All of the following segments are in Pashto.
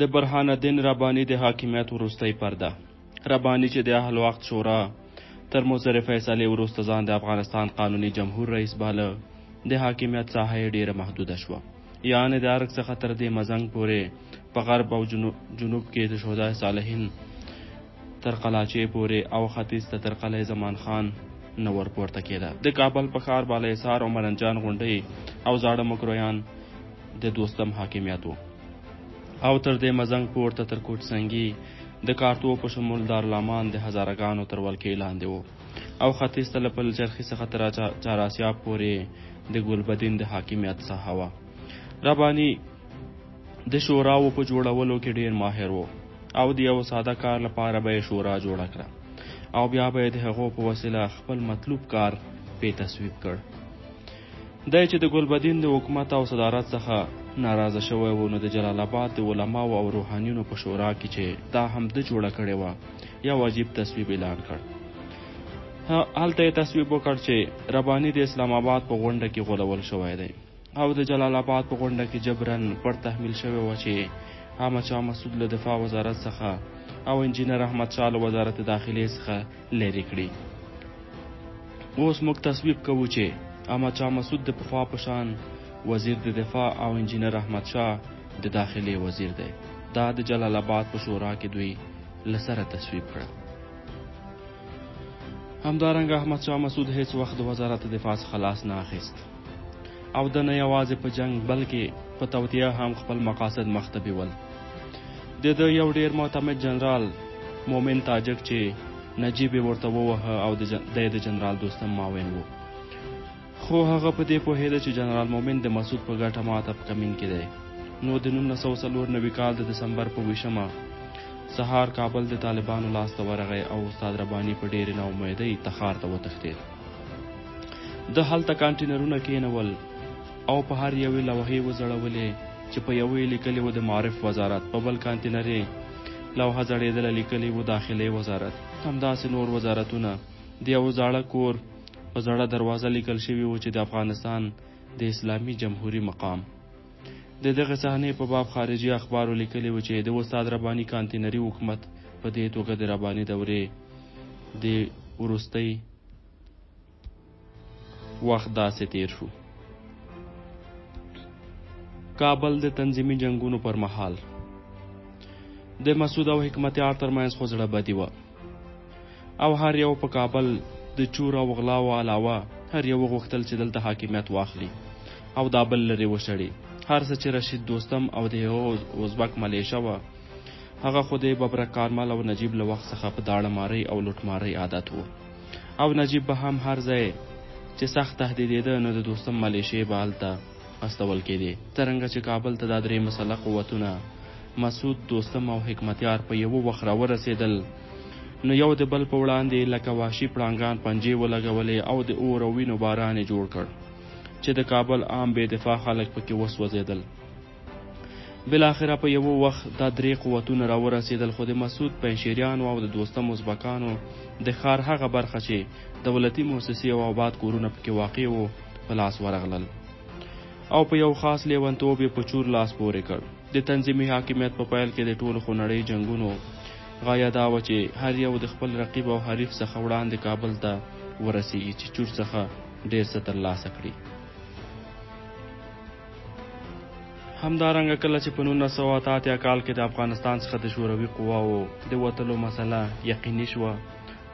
د برهان الدین رباني د حاکمیت وروستۍ پرده. رباني چې د اهل وقت شورا تر مضر فیصلې وروسته ځان د افغانستان قانوني جمهور رئیس باله، د حاکمیت ساحه یې ډیره محدوده شوه، یعنې د ارګ څخه تر دې مزنګ پورې په غرب او جنوب کې د شهدای صالحین تر قلاچې پورې او ختیځ ته تر قلعه زمان خان نه ورپورته کېده. د کابل په ښار بالا حصار او مرنجان غونډۍ او زاړه مکرویان د دوستم حاکمیت و، او تر دې مزنګ پورته تر کوټ سنګي د کارتو په شمول دارالمان د هزارګانو تر ولکې لاندې و، او ختیځ ته له پلچرخي څخه تر چهاراسیاب پورې د ګلبدین د حاکمیت ساحه وه. رباني د شوراو په جوړولو کې ډیر ماهر و، او د یو ساده کار لپاره به یې شورا جوړه کړه، او بیا به یې د هغو په وسیله خپل مطلوب کار پې تصویب کړ. دی چې د ګلبدین د حکومت او صدارت څخه ناراضه شوی و، نو د جلال آباد د علماو او روحانیونو په شورا کې چې دا هم د جوړه کړې وه، یو عجیب تصویب اعلان کړ. هلته یې تصویب وکړ چې رباني د اسلام آباد په غونډه کې غولول شوی دی، او د جلال آباد په غونډه کې جبرن پر تحمیل شوی و چې احمد شاه مسعود له دفاع وزارت څخه او انجینر احمد شاه له وزارت داخلي څخه لرې کړي. اوس موږ تصویب کوو چې احمد شاه مسعود د پخوا په شان وزیر د دفاع او انجینر احمد شاه د داخلي وزیر دی. دا د جلال آباد په شورا کې دوی لسره تصویب کړه. همدارنګه احمد شاه مسعود هیڅ وخت د وزارت دفاع څخه لاس نه اخیست، او د نه یوازې په جنگ بلکې په توطیه هم خپل مقاصد مخته بیول. د یو ډیر معتمد جنرال مومن تاجک چې نجیب ورته ووهه او د جنرال دوستم معاون و، خو هغه په دې پوهېده چې جنرال مومن د مسعود په ګټه ماته په کمین کې دی. نو د 1994 کال د دسمبر په 20 سهار کابل د طالبانو لاس ته ورغی، او استاد رباني په ډېرې ناامیدۍ تخار ته وتښتېد. د هلته کانټینرونه کېنول او په هر یوې لوحې وځړولې چې په یوې لیکلې و د معارف وزارت، په بل کانټینر یې لوحه ځړېدله لیکلې و داخلي وزارت. همداسې نور وزارتونه د یو زاړه کور په زړه دروازه لیکل شوي و چې د افغانستان د اسلامي جمهوری مقام. د دغه صحنې په باب خارجي اخبارو لیکلي و چې د استاد رباني کانتینري حکومت په دې توګه د رباني دورې د وروستۍ وخت داسې تیر شو. کابل د تنظیمي جنگونو پر مهال د مسعود او حکمتیار ترمنځ خو زړه بدي وه، او هر یو په کابل د چور او غلاو علاوه هر یو غوښتل چې دلته حاکمیت واخلي او دا بل لرې وشړي. هر څه چې رشید دوستم او د ازبک ملیشه وه، هغه خو د ببرک کارمل او نجیب له وخت څخه په داړه مارۍ او لوټمارۍ عادت و، او نجیب به هم هر ځای چې سخت تهدیدېده نو د دوستم ملیشې به هلته استول کېدې. څرنګه چې کابل ته دا درې مسلح قوتونه مسعود، دوستم او حکمتیار په یوه وخت راورسېدل، نو یو د بل په وړاندې لکه وحشي پړانګان پنجې ولګولې او د اور او وینو باران یې جوړ کړ چې د کابل عام بې دفاع خلک پکې وسوځېدل. بالاخره په یوه وخت دا درې قوتونه راورسېدل، خو د مسعود پنجشیریانو او د دوستم ازبکانو د ښار هغه برخه چې دولتي موسسې او آباد کورونه پکې واقع وو په لاس ورغلل، او په یو خاص لیونتوب یې په چور لاس پورې کړ. د تنظیمي حاکمیت په پیل کې د ټولو خونړۍ جنګونو غایه دا وه چې هر یو د خپل رقیب او حریف څخه وړاندې کابل ته ورسیږي چې چور څخه ډیر څه ترلاسه کړي. همدارنګه کله چې په 1988 کال کې د افغانستان څخه د شوروي قواو د وتلو مسله یقیني شوه،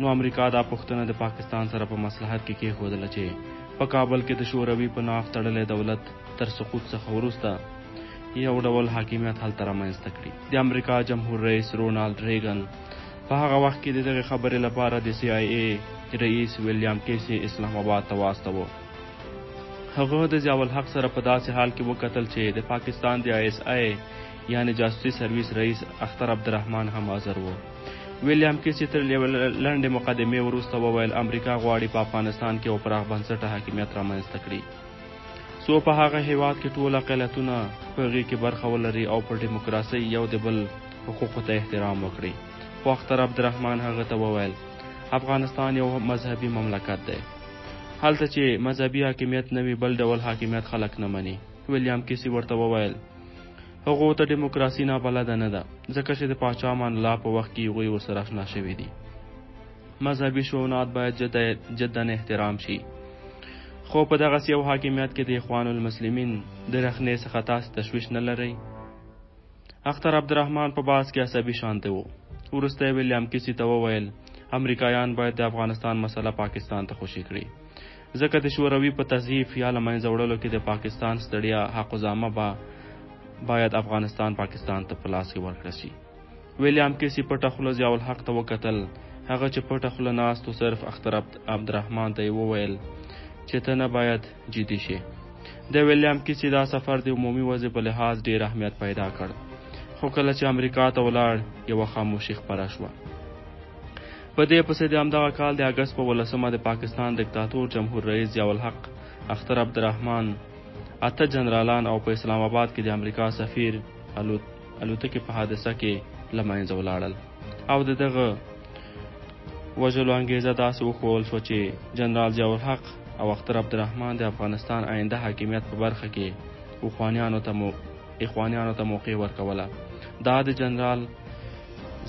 نو امریکا دا پوښتنه د پاکستان سره په مصلحت کې کېښودله چې په کابل کې د شوروي په ناف تړلی دولت تر سقوط څخه وروسته یو ډول حاکمیت هلته رامنځته کړي. د امریکا جمهور رئیس رونالډ ریګن په هغه وخت کې د دغې خبرې لپاره د CIA رئیس ویلیام کیسي اسلام آباد ته واستاوه. هغه د ضیاء الحق سره په داسې حال کې وکتل چې د پاکستان د ISI یعنی جاسوسي سرویس رئیس اختر عبدالرحمن هم حاضر و. ویلیام کیسي تر لنډې مقدمې وروسته وویل امریکا غواړي په افغانستان کې یو پراخ بنسټه حاکمیت رامنځته کړي، څو په هغه هیواد کې ټول اقلیتونه په هغې کې برخه ولري او په ډیموکراسۍ یو د بل حقوقو ته احترام وکړي. خو اختر عبدالرحمن هغه ته وویل افغانستان یو مذهبي مملکت دی، هلته چې مذهبي حاکمیت نه وي بل ډول حاکمیت خلک نه مني. ویلیام کیسي ورته وویل هغو ته ډیموکراسي نابلده نه ده، ځکه چې د پاچا امان الله په وخت کې هغوی ورسره اشنا شوي دي. مذهبي شؤونات باید جدا احترام شي. خو په دغسې یو حاکمیت کې د اخوان المسلمین د رخنې څخه تاسې تشویش نه لرئ. اختر عبدالرحمن په باز کې عصبي شانته و. وروسته یې ویلیام کیسي ته وویل امریکایان باید د افغانستان مسله پاکستان ته خوشي کړي، ځکه د شوروي په تضعیف یا له منځه وړلو کې د پاکستان ستړیا حقوزامه باید افغانستان پاکستان ته په لاس کې ورکړه شي. ویلیام کیسي پټه خوله ضیاء الحق ته وکتل. هغه چې پټه خوله ناست و صرف اختر عبدالرحمن ته یې وویل چې ته نه باید جدي شي. د ویلیام کیسي دا سفر د عمومي وضع په لحاظ ډېر اهمیت پیدا کړ، خو کله چې امریکا ته ولاړ یوه خاموشي خپره شوه. په دې پسې د همدغه کال د اګست په 18 د پاکستان دیکتاتور جمهور رئیس ضیاء الحق، اختر عبدالرحمن، 8 جنرالان او په اسلام آباد کې د امریکا سفیر الوتکې په حادثه کې له منځه ولاړل. او د دغه وژلو انګیزه داسې وښول شوه چې جنرال ضیاء الحق او اختر عبدالرحمن د افغانستان آینده حاکمیت په برخه کې اخوانیانو ته موقع ورکوله. دا د جنرال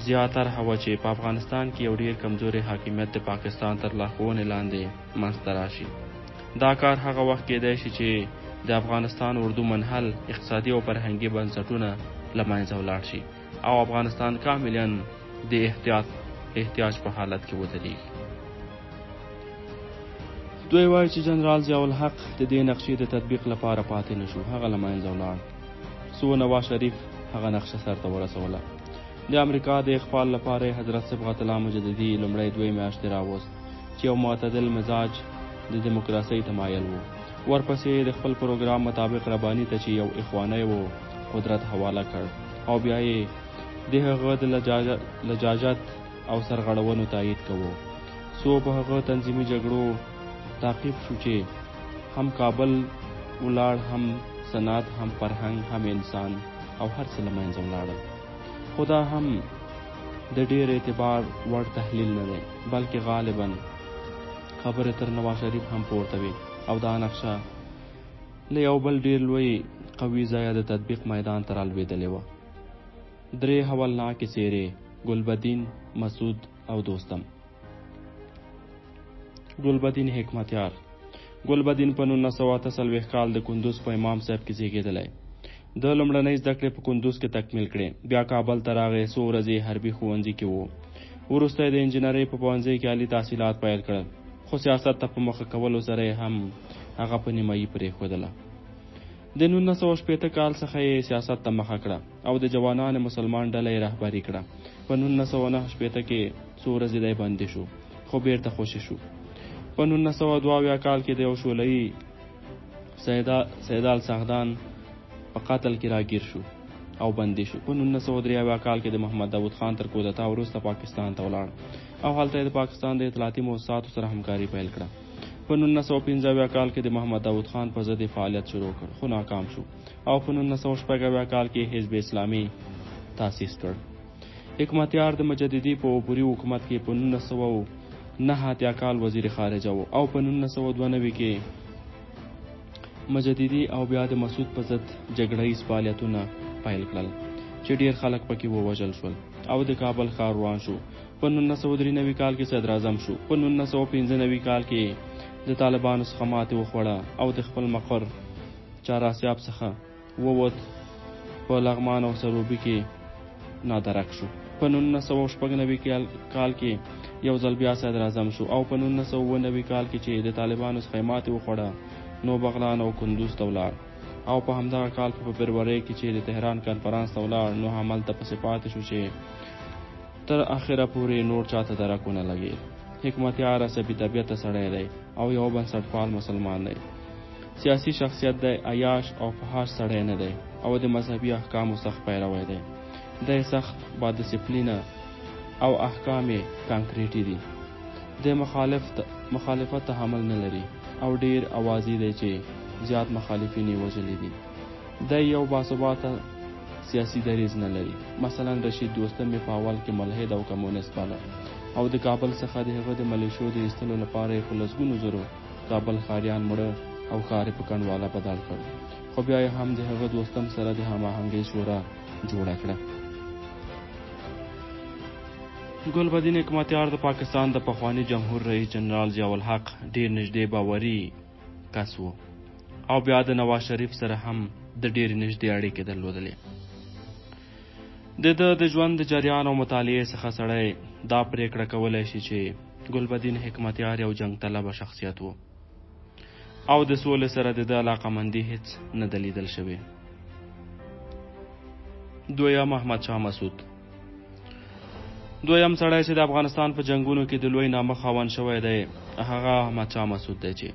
ضیاء طرحه وه چې په افغانستان کې یو ډیر کمزوري حاکمیت د پاکستان تر لارښوونې لاندې منځته راشي. دا کار هغه وخت کېدی شي چې د افغانستان اردو منحل اقتصادي او فرهنګي بنسټونه له منځه ولاړ شي او افغانستان کاملا د احتیاج په حالت کې ودرېږي. دوی وایي چې جنرال ضیاء الحق د دې نقشې د تطبیق لپاره پاتې نه شو، هغه له منځه ولاړ. سو نواز شریف هغه نقشه سرته ورسوله. د امریکا د اخفال لپاره حضرت صبغت الله مجددي لومړی 2 میاشتې راوست چې یو معتدل مزاج د دیموکراسۍ تمایل و. ورپسې د خپل پروګرام مطابق رباني ته چې یو اخوانی و قدرت حواله کړ او بیا یې د هغه د لجاجت او سرغړونو تایید کوو. سو په هغه تنظیمي جګړو تعقیب شو چې هم کابل ولاړ، هم صنعت، هم فرهنګ، هم انسان او هر څه له منځه ولاړل. خو دا هم د ډېر اعتبار وړ تحلیل نه دی، بلکې غالبا خبرې تر نواز شریف هم پورته وي او دا نقشه له یو بل ډېر لوی قوي ځایه د تطبیق میدان ته رالوېدلې وه. 3 هولناکې څېرې: ګلبدین، مسعود او دوستم. ګلبدین حکمتیار. ګلبدین په 1948 کال د کندوز په امام صاحب کې زیږېدلی. د لومړنۍ زده کړې په کندوز کې تکمیل کړې. بیا کابل ته راغی، څو ورځې حربي ښوونځي کې و. وروسته د انجینرۍ په پوهنځي کې عالي تحصیلات پیل کړل، خو سیاست ته په مخه کولو سره هم هغه په نیمایي پرېښودله. د 1980 کال څخه یې سیاست ته مخه کړه او د جوانانو مسلمان ډله یې رهبري کړه. په 1989 کې څو ورځې دی بندي شو، خو بیرته خوشي شو. په 1982 کال کې د یو شوله‌یي سیدال سعدان په قتل کې راګیر شو او بندي شو. په 1983 کال کې د محمد داود خان تر کودتا وروسته پاکستان ته ولاړ او هلته د پاکستان د اطلاعاتي موسساتو سره همکاري پیل کړه. په 1915 کال کې د محمد داود خان په ضد فعالیت شروع کړ، خو ناکام شو او په 1916 کال کې حزب اسلامي تاسیس کړ. حکمتیار د مجددي په عبوري حکومت کې په 1909 کال وزیر خارجه و او په 1992 کې مجددي او بیا د مسعود په ضد جګړه‌ییز فعالیتونه پیل کړل چې ډیر خلک پکې ووژل شول او د کابل ښار روان شو. په 1993 کال کې صدر اعظم شو. په 1995 کال کې د طالبانو څخه ماتې وخوړه او د خپل مقر چهاراسیاب څخه ووت. په لغمان او سروبي کې نادرک شو. په 1996 کال کې یو ځل بیا صدر اعظم شو او په 1990 کال کې چې د طالبانو څخه ماتې وخوړه نو بغلان او کندوز ته ولاړ او په همدغه کال په فبروري کې چې د تهران کنفرانس ته ولاړ نو همالته پسې پاتې شو چې تر اخره پورې نور چاته درک ونه لګېد. حکمتیار عصبي طبیعته سړی دی او یو بنسټپال مسلمان دی. سیاسي شخصیت دی، عیاش او فحاش سړی نه دی او د مذهبي احکامو سخت پیروی دی. دی سخت با ډسپلینه او احکام یې کانکریټي دي. د مخالفت تحمل نه لري او ډیر اوازې دی چې زیات مخالفین یې وژلي دي. دی یو باثباته سیاسي دریځ نه لري. مثلا رشید دوستم یې په اول کې ملحد او کمونیست باله او د کابل څخه د هغه د ملیشو د ایستلو لپاره یې په لسګونو زرو کابل ښاریان مړه او ښار په کنډواله بدل کړ. خو بیا یې هم د هغه دوستم سره د هماهنګۍ شورا جوړه کړه. ګلبدین حکمتیار د پاکستان د پخواني جمهور رئیس جنرال ضیاء الحق ډیر نږدې باوري کس و او بیا د نواز شریف سره هم د ډېرې نږدې اړیکې درلودلې. د ژوند د جریان او مطالعې څخه سړی دا پریکړه کولی شي چې ګلبدین حکمتیار یو جنگ طلبه شخصیت و او د سولې سره د علاقمندي هیڅ نه ده لیدل شوې. دویم احمدشاه مسعود، دویم سړی چې د افغانستان په جنگونو کې د لوی نامه خاوند شوی دی هغه احمدشاه مسعود دی چې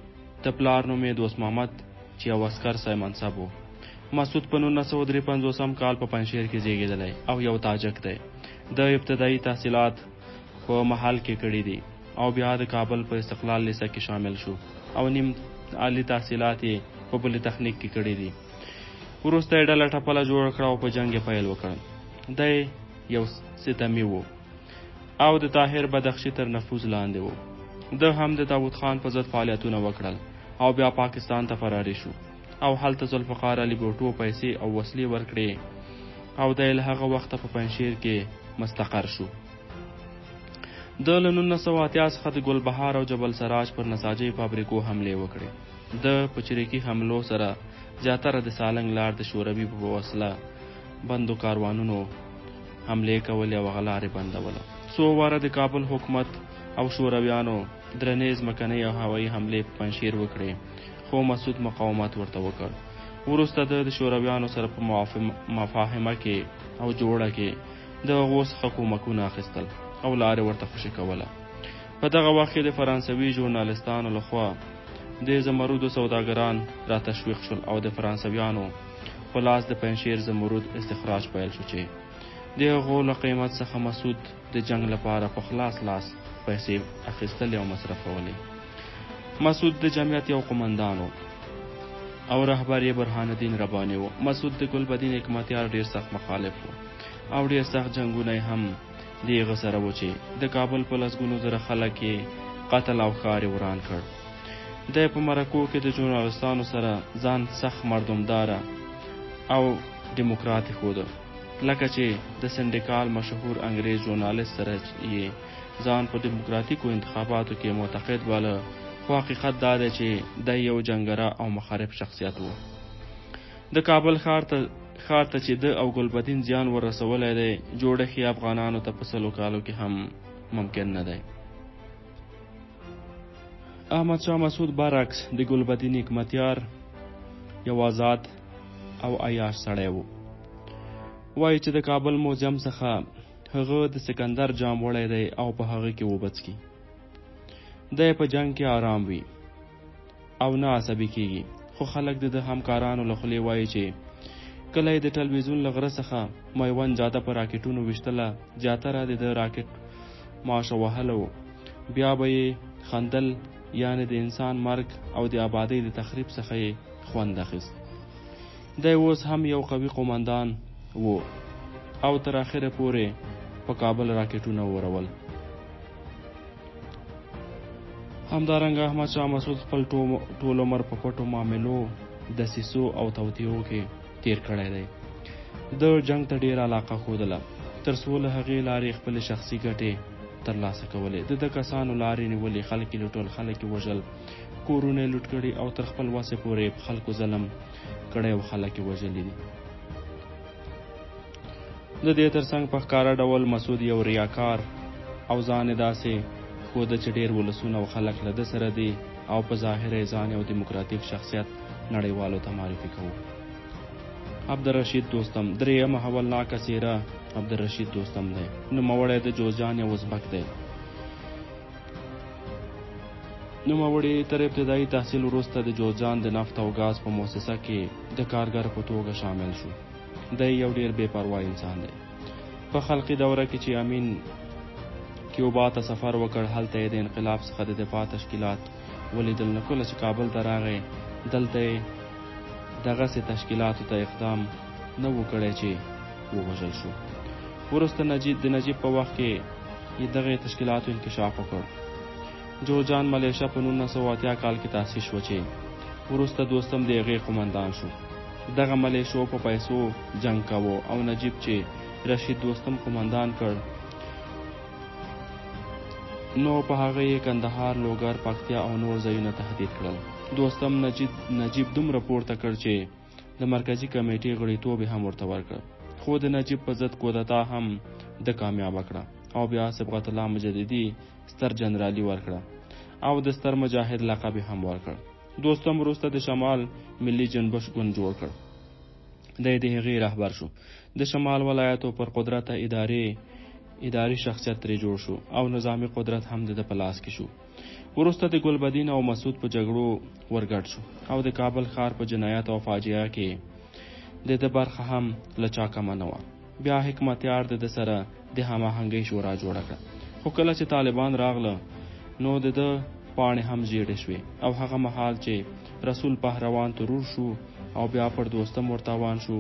د پلار نوم یې دوست محمد چې یو عسکر سای منصب و. مسعود په 1953 کال په پنجشیر کې زیږېدلی او یو تاجک دی. د ابتدایي تحصیلات په محل کې کړي دي او بیا د کابل په استقلال لیسه کې شامل شو او نیم عالی تحصیلات یې په پولی تخنیک کې کړي دي. وروسته یې ډله ټپله جوړه کړه او په جنګ یې پیل وکړ. دی یو ستمي و او د طاهر بدخشي تر نفوذ لاندې و. ده هم د داود خان په ضد فعالیتونه وکړل او بیا پاکستان ته فراري شو او هلته ذوالفقار علي بوټو پیسې او وسلې ورکړې او دی له هغه وخته په پنجشیر کې مستقر شو. د له 1980 څخه د ګلبهار او جبل سراج پر نساجۍ فابریکو حملې وکړې. د په چریکي حملو سره زیاتره د سالنګ لار د شوروي په وسله بندو کاروانونو حملې کولې او هغه لارې بندوله. څو واره د کابل حکومت او شورویانو درنې ځمکنۍ او هوایي حملې په پنجشیر وکړې خو مسعود مقاومت ورته وکړ. وروسته د شورویانو سره په مفاهمه کې او جوړه کې د هغو څخه کومکونه اخیستل او لارې ورته خوشي کوله. په دغه وخت کې د فرانسوي ژورنالستانو لخوا د زمرودو سوداګران را تشویق شول او د فرانسویانو په لاس د پنجشیر زمرود استخراج پیل شو چې د هغو له قیمت څخه مسعود د جنگ لپاره په خلاص لاس پیسې اخیستلې او مصرفولې. مسعود د جمعیت یو قمندان و او رهبر یې برهان الدین رباني و. مسعود د ګلبدین حکمتیار ډیر سخت مخالف و او ډیر سخت جنگونه هم د هغه سره و چې د کابل په لسګونو زره خلک یې قتل او ښار یې وران کړ. دی په مرکو کې د ژورنالستانو سره ځان سخت مردمداره او ډیموکرات ښوده، لکه چې د سندیکال مشهور انګریز ژورنالست سره یې ځان په ډیموکراتیکو انتخاباتو کې معتقد باله، خو حقیقت دا دی چې دی یو جنګره او مخالف شخصیت و. د کابل ښار ته چې د او ګلبدین زیان ورسولی دی جوړښت یې افغانانو ته په 100 کالو کې هم ممکن نه دی. احمدشاه مسعود برعکس د ګلبدین حکمتیار یو آزاد او عیاش سړی و. وایي چې د کابل موزیم څخه هغه د سکندر جام وړی دی او په هغه کې اوبه څښي. دی په جنگ کې آرام وي او نه عصبي کیږي، خو خلک د همکارانو له خولې وایي چې کله یې د ټلویزیون له غره څخه میوند جاده په راکټونو ویشتله، زیاتره د راکټ ماشه وهلو، بیا به یې خندل، یعنې د انسان مرګ او د آبادۍ د تخریب څخه یې خوند اخیست. دی اوس هم یو قوي قومندان و او تر اخره پورې په کابل راکټونه ورول. همدارنګه احمدشاه مسعود خپل ټول عمر په پټو معاملو، دسیسو او توطیو کې تیر کړی دی. د جنگ ته ډیره علاقه ښودله، تر څو له هغې لارې خپلې شخصي ګټې ترلاسه کولې. د کسانو لارې نیولې، خلک یې لوټل، خلک یې وژل، کورونه یې لوټ کړي او تر خپل وسې پورې خلکو ظلم کړی او خلک یې وژلي دي. د دې ترڅنګ په ښکاره ډول مسعود یو ریاکار او ځان یې داسې ښوده چې ډېر ولسونه او خلک له ده سره دي او په ظاهر یې ځان یو دیموکراتیک شخصیت نړیوالو ته معرفي کوو. عبدالرشید دوستم، درېیمه هولناکه څېره عبدالرشید دوستم دی. نوموړی د جوزجان یو ازبک دی. نوموړی تر ابتدایي تحصیل وروسته د جوزجان د نفت او ګاز په مؤسسه کې د کارګر په توګه شامل شو. دی یو ډېر بې پروا انسان دی. په خلقي دوره کې چې امین کیوبا ته سفر وکړ، هلته یې د انقلاب څخه د دفاع تشکیلات ولیدل. نو کله چې کابل ته راغی، دلته یې دغسې تشکیلاتو ته اقدام نه و کړی چې ووژل شو. وروسته د نجیب په وخت کې یې دغې تشکیلاتو انکشاف وکړ. جوزجان ملیشه په 1980 کال کې تاسیس شوه چې وروسته دوستم د هغې قمندان شو. دغه ملیشو په پیسو جنگ کاوه او نجیب چې رشید دوستم قومندان کړ نو په هغه یې کندهار، لوګر، پکتیا او نور ځایونه تهدید کړل. دوستم نجیب دومره پورته کړ چې د مرکزي کمیټې غړیتوب هم ورته ورکړ، خو د نجیب په ضد کودتا هم د کامیابه کړه او بیا صبغت الله مجددي ستر جنرالي ورکړه او د ستر مجاهد لقب هم ورکړ. دوستم وروسته د شمال ملي جنبش ګوند جوړ کړ. د هغې رهبر شو. د شمال ولایتو پر قدرت اداري شخصیت ترې جوړ شو او نظامی قدرت هم د په لاس کې شو. وروسته د ګلبدین او مسعود په جګړو ورګډ شو او د کابل ښار په جنایت او فاجعه کې د برخه هم له چا کمه نه وه. بیا حکمتیار د سره د هماهنګۍ شورا جوړه کړه، خو کله چې طالبان راغله نو د پاڼې هم زیړې شوې او هغه مهال چې رسول پهلوان ترور شو او بیا پر دوستم ورتاوان شو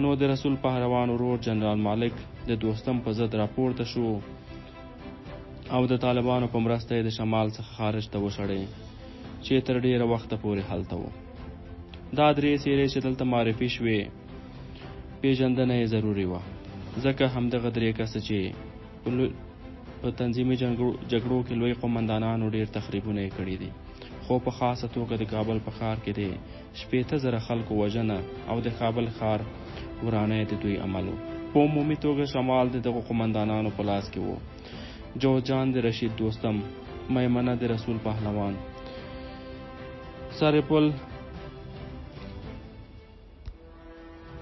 نو د رسول پهلوان ورور جنرال مالک د دوستم په ضد راپورته شو او د طالبانو په مرسته د شمال څخه خارج ته وشړی چې تر ډیره وخته پورې هلته و. دا درې څیرې چې دلته معرفي شوې پیژندنه یې ضروري وه، ځکه همدغه درې کسه چې په تنظیمي جګړو کې لوی قومندانانو ډیر تخریبونه یې کړي دي، خو په خاصه توګه د کابل په ښار کې د 80,000 خلکو وژنه او د کابل ښار ورانه د دوی عملو. په عمومي توګه شمال د دغو قومندانانو په لاس کې وو. جوزجان د رشید دوستم، میمنه د رسول پهلوان، سرپل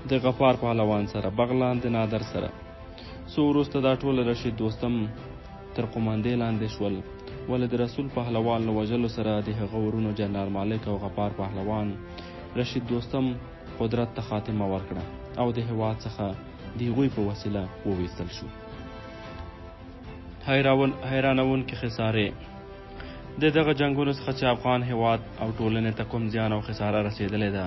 د غفار پهلوان سره، بغلان د نادر سره. سو وروسته دا ټول رشید دوستم تر قومندې لاندې شول، ولې د رسول پهلوان له وژلو سره د هغه ورونو جنرال مالک او غفار پهلوان رشید دوستم قدرت ته خاتمه ورکړه او د هېواد څخه د هغوی په وسیله وویستل شو. حیرانونکې خسارې د دغه جنګونو څخه چې افغان هېواد او ټولنې ته کوم زیان او خساره رسېدلې ده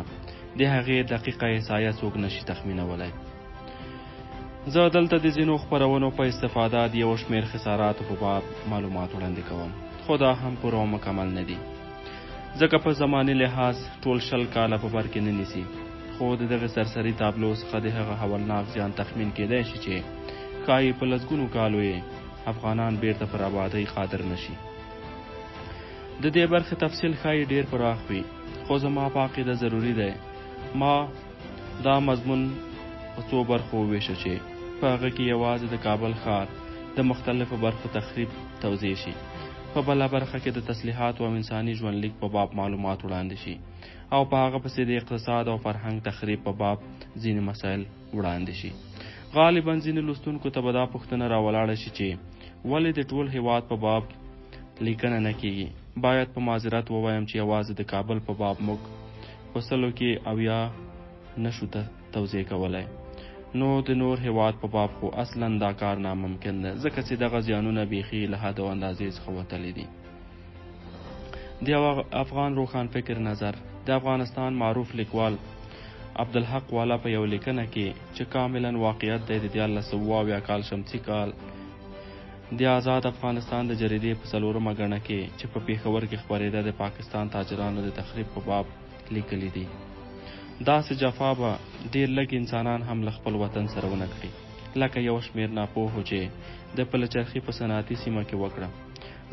د هغې دقیقه احصایه څوک نشي تخمینولی. زه دلته د ځینو خپرونو په استفاده د یو شمېر خساراتو په باب معلومات وړاندې کوم، خو دا هم پوره او مکمل نه دي، ځکه په زماني لحاظ ټول 20 کاله په بر کې نه نیسي، خو د دغه سرسري تابلو څخه د هغه هولناک زیان تخمین کېدای شي چې ښایي په لسګونو کالو یې افغانان بیرته پر آبادۍ قادر نشي. د دې برخې تفصیل ښایي ډیر پراخ وي، خو زما په عقیده ضروري دی ما دا مضمون په څو برخو وویشه چې په هغه کې یوازې د کابل ښار د مختلفو برخو تخریب توضیح شي، په بله برخه کې د تسلیحاتو او انساني ژوندلیک په باب معلومات وړاندې شي او په هغه پسې د اقتصاد او فرهنګ تخریب په باب ځینې مسایل وړاندې شي. غالبا ځینې لوستونکو ته به دا پوښتنه راولاړه شي چې ولې د ټول هېواد په باب لیکنه نه کیږي. باید په معذرت ووایم چې یوازې د کابل په باب موږ په 100 کې 80 نشو توضیح کولی، نو د نور هېواد په باب خو اصلا دا کار ناممکن ده، ځکه چې دغه زیانونه بیخي له حد او اندازې څخه وتلي دي. د افغان روښان فکر نظر د افغانستان معروف لیکوال عبدالحق والا په یو لیکنه کې چې کاملا واقعیت دی د 1970 کال شمسي کال د آزاد افغانستان د جریدې په 4مه ګڼه کې چې په پېښور کې خپرېده د پاکستان تاجرانو د تخریب په باب لیکلي دي. داسې جفا به ډېر لږ انسانان هم له خپل وطن سره ونه کړي، لکه یو شمېر ناپوهو چې د پلچرخي په صنعتي سیمه کې وکړه.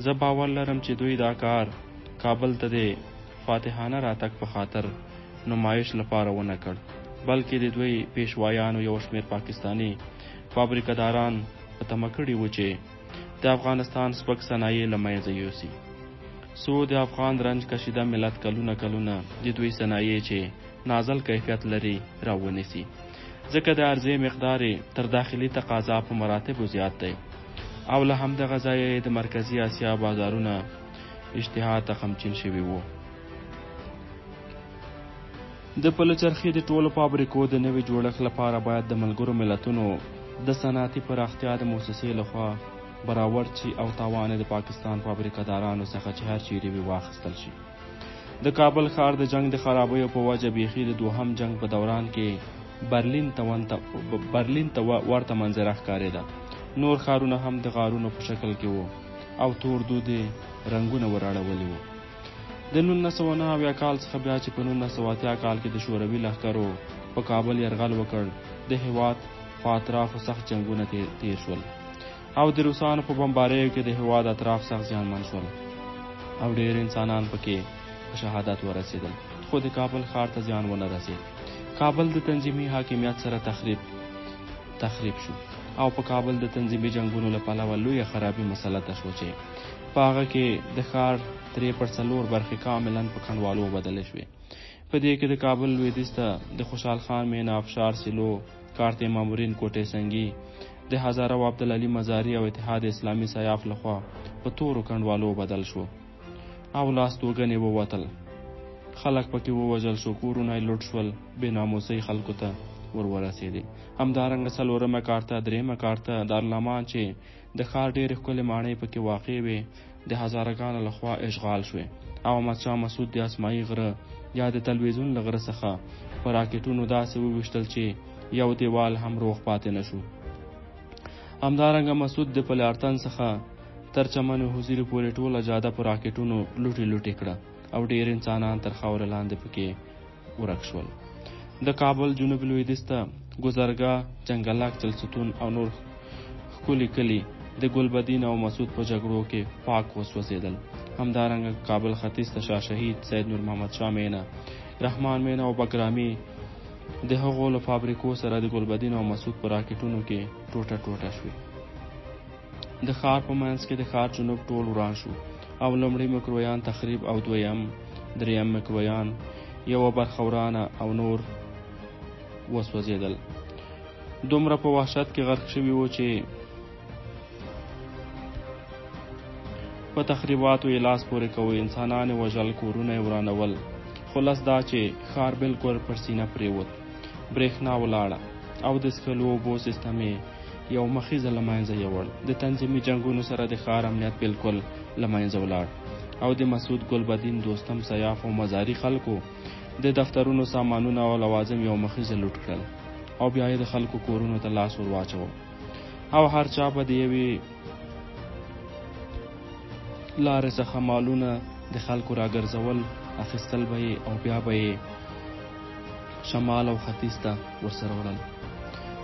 زه باور لرم چې دوی دا کار کابل ته د فاتحانه راتګ په خاطر نمایش لپاره ونه کړ، بلکې د دوی پیشوایانو یو شمېر پاکستانی فابریکه‌داران په تمه کړي وو چې د افغانستان سپک صنایع له منځه یوسي. سو د افغان رنج کشیده ملت کلونه د دوی صنایع چې نازل کیفیت لري راونیسي، ځکه د عرضې مقدار تر داخلي تقاضا په مراتبو زیات دی او له همدغه ځایه د مرکزي اسیا بازارونه اشتها ته خمچین شوي وو. د پلچرخي د ټولو فابریکو د نوي جوړښت لپاره باید د ملګرو ملتونو د صنعتي پراختیا د موسسې لخوا برابر شي او تاوان د پاکستان فابریکه‌دارانو څخه چې هر چیرې وي واخیستل شي. د کابل ښار د جنگ د خرابیو په وجه بیخي د دوهم جنگ په دوران کې برلین ته ورته منظره ښکارېده. نور ښارونه هم د غارونو په شکل کې وو او تور دودې رنګونه ور اړولي وو. د 1909 کال څخه بیا چې په 1980 کال کې د شوروي لښکرو په کابل یرغل وکړ، د هېواد په اطرافو سخت جنګونه تیر شول او د روسانو په بمباریو کې د هېواد اطراف سخت زیانمن شول او ډېر انسانان پکې په شهادت ورسېدل، خو د کابل ښار ته زیان ونه رسېد. کابل د تنظیمي حاکمیت سره تخریب شو او په کابل د تنظیمي جنګونو له پلوه لویه خرابي مسلطه شو چې په هغه کې د ښار 3/4 برخې کاملا په کنډوالو بدلې شوې. په دې کې د کابل لویدیځ ته د خوشحال خان مینا افشار سیلو، کارت مامورین کوټې سنگي، د هزاره او عبدالعلي مزاري او اتحاد اسلامي سیاف لخوا په تورو کنډوالو بدل شو او لاس توګنې ووتل. خلک پکې ووژل شو، کورونه یې لوټ شول، بې ناموسۍ خلکو ته ورسېدې. همدارنګه 4مه کارته، 3مه کارته، دارالامان چې د ښار ډېرې ښکلې ماڼۍ پکې واقع وې د هزارهګانو لخوا اشغال شوې او احمدشاه مسعود د اسماعي غره یا د تلویزیون له غره څخه په راکټونو داسې وویشتل چې یو دیوال هم روغ پاتې نه شو. همدارنګه مسعود د پلارتن څخه تر چمن حضوري پورې ټوله جاده په راکټونو لوټې کړه او ډېر انسانان تر خاورې لاندې پکې ورک شول. د کابل جنوب لویدیځ ته ګذرګاه، جنګلاک، چلستون او نور ښکلي کلي د ګلبدین او مسعود په جګړو کې پاک وسوځېدل. همدارنګه کابل ختیځ ته شاه شهید، سید نور محمد شاه مینا، رحمان مینا او بګرامي د هغو له فابریکو سره د ګلبدین او مسعود په راکټونو کې ټوټه شوې. د ښار په منځ کې د ښار جنوب ټول وران شو او لومړی مکرویان تخریب او دریم مکرویان یوه برخه ورانه او نور وسوځېدل. دومره په وحشت کې غرق شوي وو چې په تخریباتو یې لاس پورې کوي، انسانان یې وژل، کورونه یې ورانول. خلاص دا چې ښار بالکل پر سینه پرېوت، برېښنا ولاړه او د څښلو اوبو سیستم یې یو مخیزه له منځه یوړ. د تنظیمي جنګونو سره د ښار امنیت بالکل له منځه ولاړ او د مسعود، ګلبدین، دوستم، سیاف او مزاري خلکو د دفترونو سامانونه او لوازم یو مخیزه لوټ کړل او بیا یې د خلکو کورونو ته لاس ور واچو او هر چا به د یوې لارې څخه مالونه د خلکو راګرځول، اخیستل به یې او بیا به یې شمال او ختیځ ته ورسره وړل.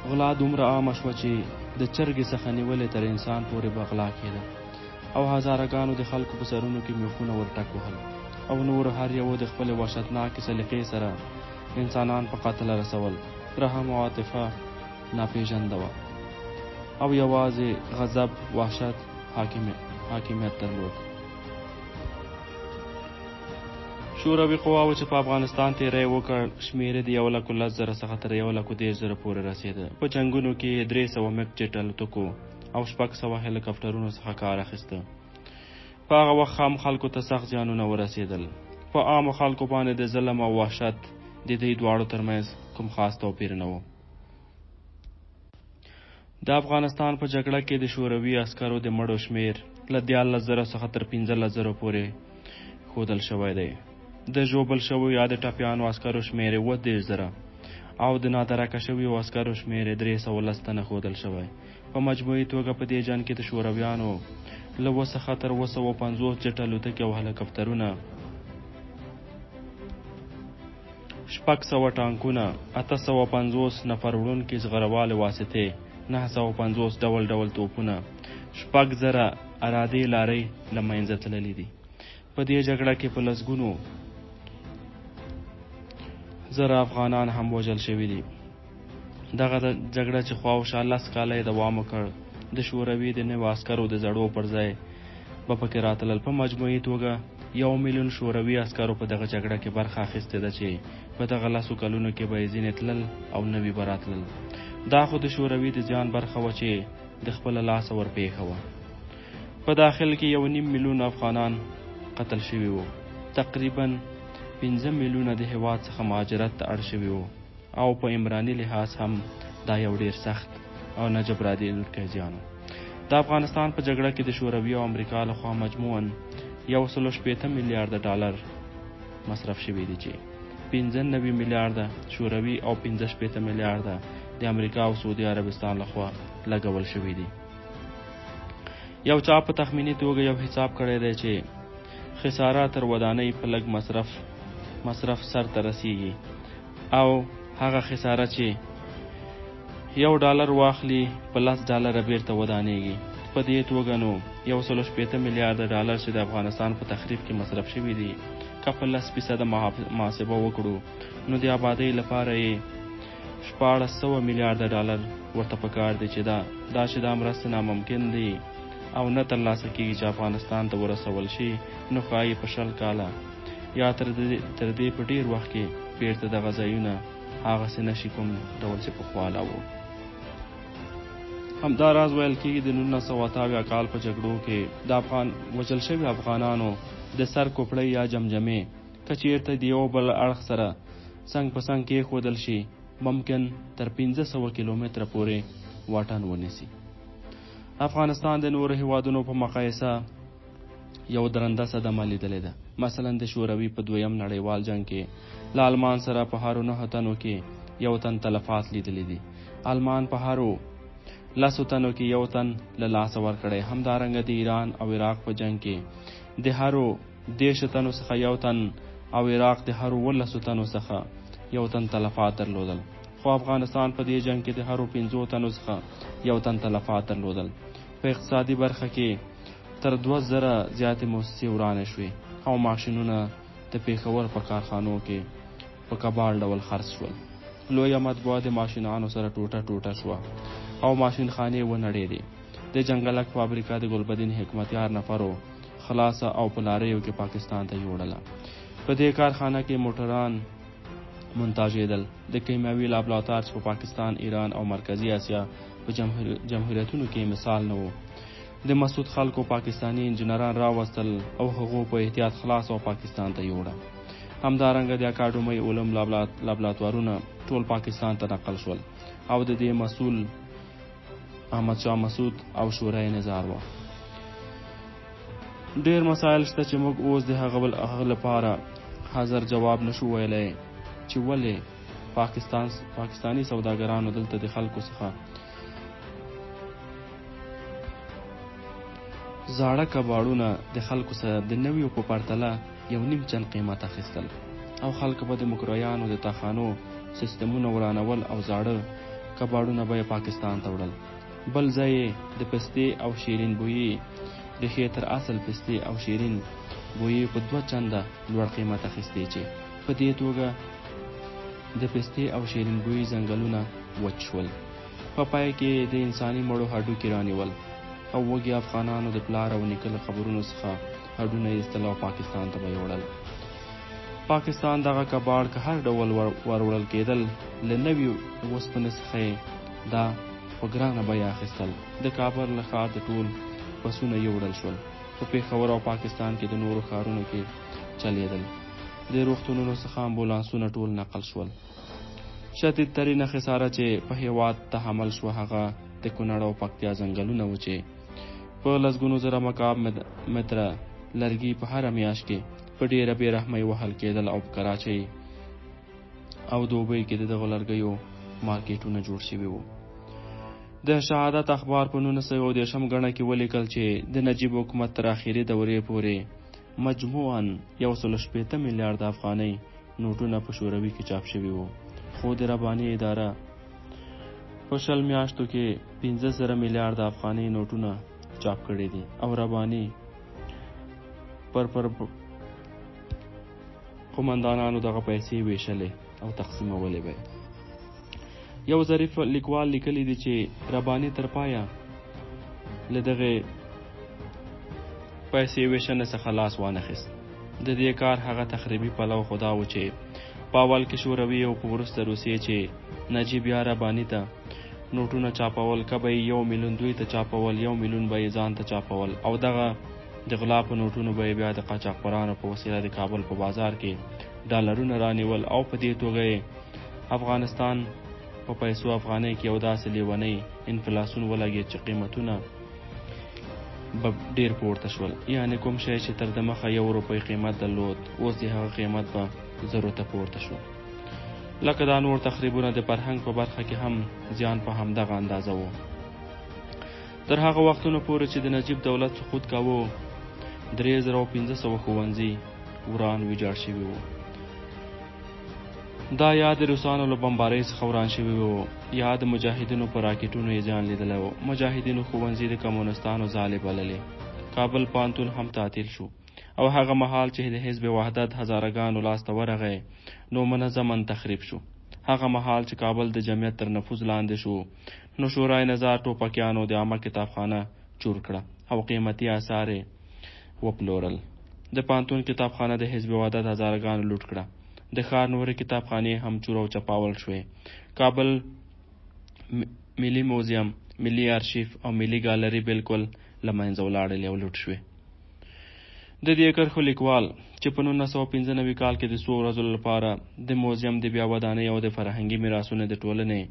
غلا دومره عامه شوه چې د چرګې څخه نیولې تر انسان پورې به غلا کېده او هزارهګانو د خلکو په سرونو کې میخونه ورټک وهل او نور هر یو د خپلې وحشتناکې سلیقې سره انسانان په قتل رسول. رحم او عاطفه ناپېژنده وه او یوازې غضب، وحشت حاکمیت درلود. شوروي قواو چې په افغانستان تېری وکړ شمېر د 1,10,000 څخه تر 1,10,000 پورې رسېده. په جنګونو کې 300 مګ جټ الوتکو او 600 هلیکاپټرونو څخه کار اخیسته. په هغه وخت هم خلکو ته سخت زیانونه ورسېدل. په عامو خلکو باندې د ظلم او وحشت د دې دواړو ترمنځ کوم خاص توپیر نه و. د افغانستان په جګړه کې د شوروي عسکرو د مړو شمېر له 14,000 څخه تر 15,000 پورې ښودل شوی دی. د ژوبل شویو یا د ټپیانو عسکرو شمېر 30,000 او د نادرکه شویو عسکرو شمېر 310 تنه ښودل شوی. په مجموعي توګه په دې جنګ کې د شورویانو له 2 څخه تر 250 جټ الوتکې او هلیکاپټرونه، 600 ټانکونه، 850 نفر وړونکي زغروالې واسطې، 950 ډول توپونه، 6,000 ارادې لارۍ له منځه تللي دي. په دې جګړه کې په لسګونو زره افغانان هم وژل شوي دي. دغه جګړه چې خواوشا 10 کاله یې دوام وکړ، د شوروي د نویو عسکرو د زړو پر ځای به پکې راتلل. په مجموعي توګه 1 میلیون شوروي عسکرو په دغه جګړه کې برخه اخیستې ده چې په دغه 10 کلونو کې به یې ځینې تلل او نوي به راتلل. دا خو د شوروي د زیان برخه وه چې د خپله لاسه ورپېښه وه. په داخل کې 1.5 میلیون افغانان قتل شوي وو. تقریبا 15 میلیونه د هېواد څخه مهاجرت ته اړ شوي وو او په عمراني لحاظ هم دا یو ډېر سخت او نه جبرانېدونکی زیان و. د افغانستان په جګړه کې د شوروي او امریکا لخوا مجموعاً 180 میلیارده ډالر مصرف شوي دي چې 95 میلیارده شوروي او 65 میلیارده د امریکا او سعودي عربستان لخوا لګول شوي دي. یو چا په تخمیني توګه یو حساب کړی دی چې خساره تر ودانۍ په لږ مصرف سر ته رسیږي او هغه خساره چې $1 واخلي په $10 بیرته ودانېږي. په دې توګه نو $160 میلیارده چې د افغانستان په تخریب کې مصرف شوي دي که په 10% محاسبه وکړو نو د آبادۍ لپاره یې $1600 میلیارده ورته پکار دی چې دا چې دا مرستې ناممکن دي او نه ترلاسه کېږي چې افغانستان ته ورسول شي نو ښایي په 20 کاله یا تر دې په ډیر وخت کې بیرته دغه ځایونه هغسې نشي کوم ډول چې پخواله وو. همداراز ویل کېږي د 1988 کال په جګړو کې د وژل شوي افغانانو د سر کوپړۍ یا جمجمې که چېرته د یو بل اړخ سره څنګ په څنګ کېښودل شي ممکن تر 500 کیلومتره پورې واټن ونیسي. افغانستان د نورو هیوادونو په مقایسه یو درنده صدمه لیدلې ده. مثلا د شوروي په 2م نړیوال جنگ کې له آلمان سره په هرو 9 تنو کې 1 تن تلفات لیدلې دي. آلمان په هرو 10 تنو کې 1 تن له لاسه ورکړی. همدارنګه د ایران او عراق په جنگ کې د هرو 10 تنو څخه 1 تن او عراق د هرو 12 تنو څخه 1 تن تلفات درلودل. خو افغانستان په دې جنگ کې د هرو 15 تنو څخه 1 تن تلفات درلودل. په اقتصادي برخه کې تر 2000 زیاتې مؤسسې ورانې شوې او ماشینونه د پیښور په کارخانو کې په کباړ ډول خرڅ شول. لویه مطبعه د ماشینانو سره ټوټه شوه او ماشین خانې ونړېدې. د جنګلک فابریکه د ګلبدین حکمتیار نفرو خلاصه او په لاریو کې پاکستان ته یوړله. په دې کارخانه کې موټران منتاجېدل. د کیمیاوي لابراتوار په پاکستان، ایران او مرکزی اسیا په جمهوریتونو کې مثال نه و. د مسعود خلکو پاکستانی انجنیران راوستل او هغو په احتیاط خلاص او پاکستان ته یوړه. همدارنګه د اکاډمۍ علوم لابراتوارونه ټول پاکستان ته نقل شول او د دې مسؤل احمد شاه مسعود او شورای نظار و. ډیر مسایل شته چې موږ اوس د هغه لپاره حاضر جواب نشو ویلی چې ولې پاکستانی سوداګرانو دلته د خلکو څخه زاړه کباړونه د خلکو سره د نویو په پرتله 1.5 چند قیمت اخیستل او خلک به د مکرویانو د تخانو سیستمونه ورانول او زاړه کباړونه به پاکستان ته وړل. بل ځای د پستې او شیرین بویي ریښې تر اصل پستې او شیرین بویي په 2 چنده لوړ قیمت اخیستې چې په دې توګه د پستې او شیرین بویي ځنګلونه وچ شول. په پای کې د انساني مړو هډوکي رانیول او وږي افغانانو د پلار او نیکه له قبرونو څخه هډونه ایستل او پاکستان ته به یوړل. پاکستان دغه کباړ که هر ډول وروړل کېدل له نوي اوسپنې څخه دا په ګرانه بیه اخیستل. د کابل له ښار د ټول بسونه یوړل شول. په پېښور او پاکستان کې د نورو ښارونو کې چلیدل. د روغتونونو څخه امبولانسونه ټول نقل شول. شدید ترینه خساره چې په هېواد تحمل شوه هغه د کونړ او پکتیا ځنګلونه و چې په لسګونو زره مکعب متره لرګي په هره میاشت کې په ډیره بې رحمۍ وهل کېدل او په کراچۍ او دوبۍ کې دغه لرګیو مارکیټونه جوړ شوي وو. د شهادت اخبار په 1913 ګڼه کې ولیکل چې د نجیب حکومت تر اخري دورې پورې مجموعاً 160 میلیارد افغانۍ نوټونه په شوروي کې چاپ شوي وو. خو د رباني اداره په 20 میاشتو کې 15 میلیارد افغانۍ نوټونه چاپ کړي دي او رباني پر قومندانانو دغه پیسې ویشلې او تقسیمولې به. یو ظریف لیکوال لیکلی دی چې رباني تر پایه له دغه پیسې ویشنې څخه لاس وانخیست. د دې کار هغه تخریبي پلو خدا و چې په اول کې شوروي او په وروسته روسیې چې نجیب یا رباني ته نوټونه چاپول کبه 1 میلیون دوی ته چاپول 1 میلیون به ځان ته چاپول او دغه د غلا په نوټونو به بیا د قاچاقبرانو په وسیله د کابل په بازار کې ډالرونه رانیول او په دې توګه افغانستان په پیسو افغانۍ کې یو داسې لیونی انفلاسیون ولګېد چې قیمتونه به ډیر پورته شول. یعنی کوم شی چې تر د مخه 1 روپۍ قیمت درلود اوس د هغه قیمت به 0 ته پورته شو. لکه دا نور تخریبونه د فرهنګ په برخه کې هم زیان په همدغه اندازه و. تر هغه وختونو پورې چې د نجیب دولت سقوط کاوه 3500 ښوونځي وران ویجاړ شوي وو. دا یا د روسانو له بمبارۍ څخه وران شوي وو یا د مجاهدینو په راکټونو یې ځان لیدلی وو. مجاهدینو ښوونځي د کمونستانو ځالې بللې. کابل پوهنتون هم تعطیل شو او هغه مهال چې د حزب وحدت هزارهګانو لاسته ورغی نو منظما تخریب شو. هغه مهال چې کابل د جمعیت تر نفوذ لاندې شو نو شورای نظار ټوپکیانو د عامه کتابخانه جوړ کړه او قیمتي آثار یې وپلورل. د پوهنتون کتابخانه د حزب وحدت هزارهګانو لوټ کړه. د ښار نورې کتابخانې هم چور او چپاول شوې. کابل ملي موزیم، ملي ارشیف او ملي ګالري بالکل له منځه ولاړلې او لوټ شوې. د دې کرښو لیکوال چې په 1995 کال کې د څو ورځو لپاره د موزیم د بیا ودانۍ او د فرهنګي میراثونو د ټولنې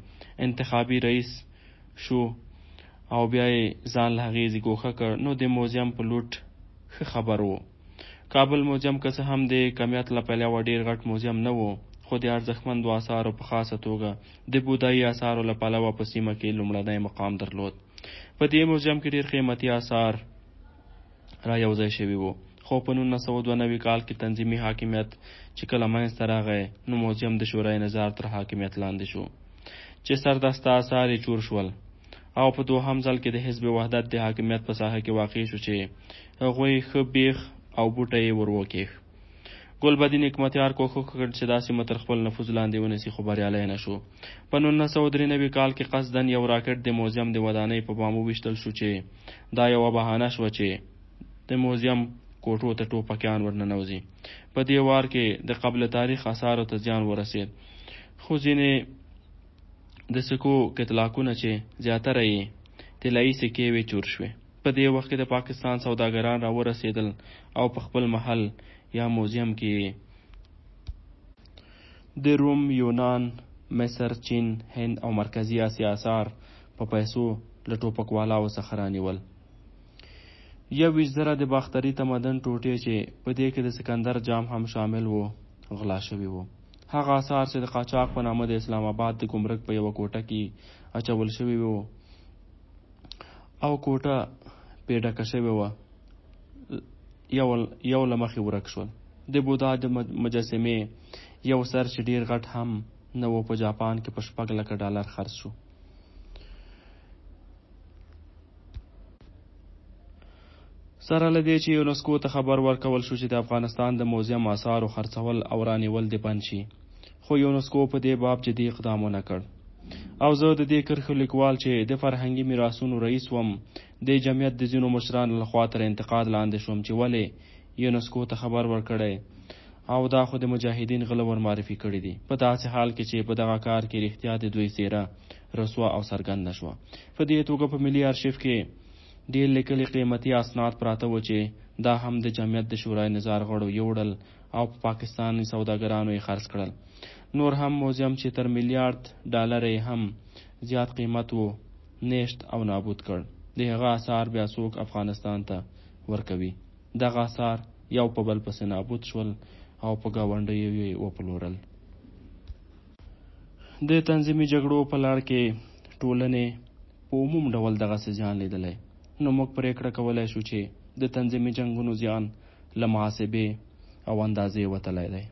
انتخابي رئیس شو او بیا یې ځان له هغې ګوښه کړ، نو د موزیم په لوټ ښه خبر و. کابل موزیم که څه هم د کمیت له پلوه ډېر غټ موزیم نه و، خو د ارزښتمندو آثارو په خاصه توګه د بودایي آثارو له پلوه په سیمه کې لومړنی مقام درلود. په دې موزیم کې ډېر قیمتي آثار را یوځای شوي وو، خو په 1992 کال کې تنظیمي حاکمیت چې کله منځته راغی نو موزیم د شورای نظار تر حاکمیت لاندې شو چې سردسته آثار یې چور شول او په دوهم ځل کې د حزب وحدت د حاکمیت په ساحه کې واقع شو چې هغوی ښه بیخ او بوټه یې ور وکېښ. ګلبدین حکمتیار کوښښ وکړ چې دا سیمه تر خپل نفوذ لاندې ونیسي، خو بریالی نه شو. په 1993 کال کې قصداً یو راکټ د موزیم د ودانۍ په بام وویشتل شو چې دا یوه بهانه شوه چې د موزیم کوټو ته ټوپکیان ورننوځي. په دې وار کې د قبل تاریخ آثارو ته زیان ورسېد، خو ځینې د سکو کتلاکونه چې زیاتره یې طلایي سکې وې چور شوې. په دې وخت کې د پاکستان سوداګران را ورسېدل او په خپل محل یا موزیم کې د روم، یونان، مصر، چین، هند او مرکزي اسیا آثار په پیسو له ټوپکوالاو څخه رانیول. 21,000 د باختري تمدن ټوټې چې په دې کې د سکندر جام هم شامل وو غلا شوي وو. هغه آثار چې د قاچاق په نامه د اسلام آباد د ګمرک په یوه کوټه کې اچول شوي وو او کوټه پې ډکه شوې وه، یو له مخې ورک شول. د بودا د مجسمې یو سر چې ډېر غټ هم نه و په جاپان کې په $6,00,000 خرڅ شو. سره له دې چې یونسکو ته خبر ورکول شو چې د افغانستان د موزیم آثارو خرڅول او رانیول دې بند شي، خو یونسکو په دې باب جدي اقدام ونه کړ. او زه د دې کرښو لیکوال چې د فرهنګي میراثونو رئیس وم د جمعیت د ځینو مشرانو لخوا تر انتقاد لاندې شوم چې ولې یونسکو ته خبر ورکړی او دا خو د مجاهدین غله ور معرفي کړي دي، په داسې حال کې چې په دغه کار کې رښتیا د دوی څیره رسوا او څرګنده شوه. په دې توګه په ملي ارشیف کې ډېر لیکلي قیمتي اسناد پراته و چې دا هم د جمعیت د شورای نظار غړو یوړل او په پاکستاني سوداګرانو یې خرڅ کړل. نور هم موزیم چې تر $1,000,000,000 هم زیات قیمت و نیشت او نابود کړ. د هغه آثار بیا څوک افغانستان ته ورکوي. دغه آثار یو په بل پسې نابود شول او په ګاونډیو یې وپلورل. د تنظیمي جګړو په لړ کې ټولنې په عموم ډول دغسې زیان لیدلی، نو موږ پرېکړه کولی شو چې د تنظیمي جنګونو زیان له محاسبې او اندازې وتلی دی.